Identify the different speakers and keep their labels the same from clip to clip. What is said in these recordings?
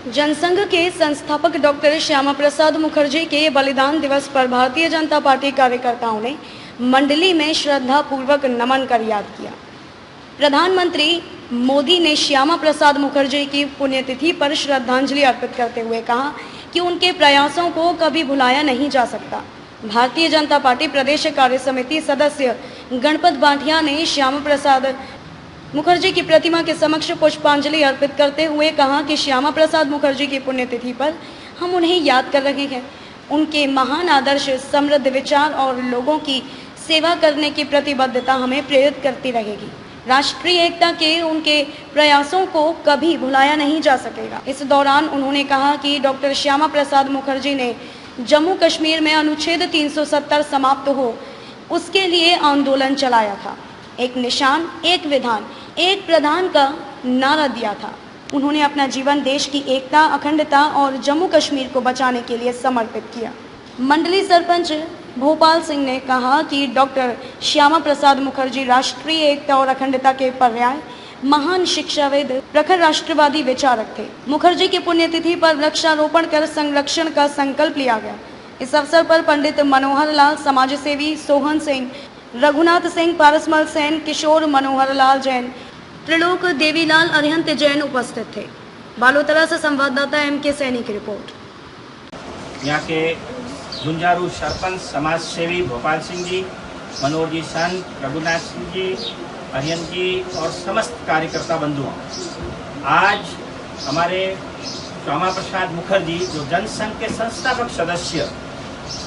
Speaker 1: जनसंघ के संस्थापक डॉक्टर श्यामा प्रसाद मुखर्जी के बलिदान दिवस पर भारतीय जनता पार्टी कार्यकर्ताओं ने मंडली में श्रद्धा पूर्वक नमन कर याद किया। प्रधानमंत्री मोदी ने श्यामा प्रसाद मुखर्जी की पुण्यतिथि पर श्रद्धांजलि अर्पित करते हुए कहा कि उनके प्रयासों को कभी भुलाया नहीं जा सकता। भारतीय जनता पार्टी प्रदेश कार्य समिति सदस्य गणपत भाटिया ने श्यामा प्रसाद मुखर्जी की प्रतिमा के समक्ष पुष्पांजलि अर्पित करते हुए कहा कि श्यामा प्रसाद मुखर्जी की पुण्यतिथि पर हम उन्हें याद कर रहे हैं। उनके महान आदर्श, समृद्ध विचार और लोगों की सेवा करने की प्रतिबद्धता हमें प्रेरित करती रहेगी। राष्ट्रीय एकता के उनके प्रयासों को कभी भुलाया नहीं जा सकेगा। इस दौरान उन्होंने कहा कि डॉक्टर श्यामा प्रसाद मुखर्जी ने जम्मू कश्मीर में अनुच्छेद 370 समाप्त हो उसके लिए आंदोलन चलाया था। एक निशान, एक विधान, एक प्रधान का नारा दिया था। उन्होंने अपना जीवन देश की एकता, अखंडता और जम्मू कश्मीर को बचाने के लिए समर्पित किया। मंडली सरपंच भोपाल सिंह ने कहा कि डॉक्टर श्यामा प्रसाद मुखर्जी राष्ट्रीय एकता और अखंडता के पर्याय, महान शिक्षाविद, प्रखर राष्ट्रवादी विचारक थे। मुखर्जी की पुण्यतिथि पर वृक्षारोपण कर संरक्षण का संकल्प लिया गया। इस अवसर पर पंडित मनोहर लाल, समाजसेवी सोहन सिंह, रघुनाथ सिंह, पारसमल सेन, किशोर मनोहर लाल जैन, त्रिलोक देवीलाल अरिहंत जैन उपस्थित थे। बालोतरा से संवाददाता M.K. सैनी की रिपोर्ट।
Speaker 2: यहाँ के झुंझारू सरपंच समाजसेवी भोपाल सिंह जी, मनोहर जी सन, रघुनाथ सिंह जी, अरिहंत जी और समस्त कार्यकर्ता बंधु, आज हमारे श्यामा प्रसाद मुखर्जी जो जनसंघ के संस्थापक सदस्य,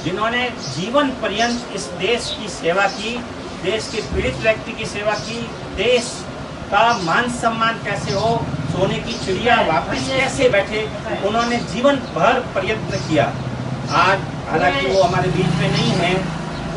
Speaker 2: जिन्होंने जीवन पर्यंत इस देश की सेवा की, देश के पीड़ित व्यक्ति की सेवा की, देश का मान सम्मान कैसे हो, सोने की चिड़िया वापस कैसे बैठे, उन्होंने जीवन भर प्रयत्न किया। आज हालांकि वो हमारे बीच में नहीं है,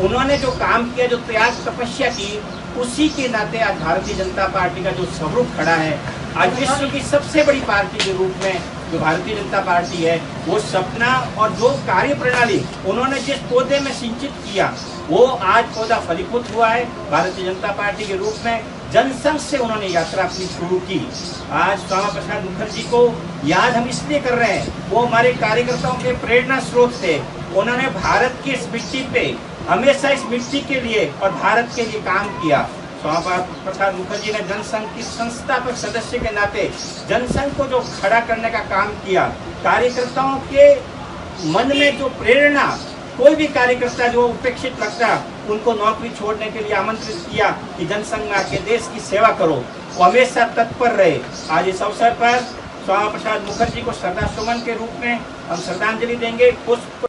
Speaker 2: उन्होंने जो काम किया, जो त्याग तपस्या की, उसी के नाते आज भारतीय जनता पार्टी का जो स्वरूप खड़ा है, आज विश्व की सबसे बड़ी पार्टी के रूप में जो भारतीय जनता पार्टी है, वो सपना और जो कार्य प्रणाली उन्होंने जिस पौधे में सिंचित किया, वो आज पौधा फलीभूत हुआ है। भारतीय जनता पार्टी के रूप में जनसंघ से उन्होंने यात्रा अपनी शुरू की। आज श्यामा प्रसाद मुखर्जी को याद हम इसलिए कर रहे हैं, वो हमारे कार्यकर्ताओं के प्रेरणा स्रोत थे। उन्होंने भारत की इस मिट्टी पे हमेशा इस मिट्टी के लिए और भारत के लिए काम किया। श्यामा प्रसाद मुखर्जी ने जनसंघ की संस्थापक सदस्य के नाते जनसंघ को जो खड़ा करने का काम किया, कार्यकर्ताओं के मन में जो प्रेरणा, कोई भी कार्यकर्ता जो उपेक्षित लगता, उनको नौकरी छोड़ने के लिए आमंत्रित किया कि जनसंघ में आके देश की सेवा करो, वो हमेशा तत्पर रहे। आज इस अवसर पर श्यामा प्रसाद मुखर्जी को श्रद्धा सुमन के रूप में हम श्रद्धांजलि देंगे। पुष्प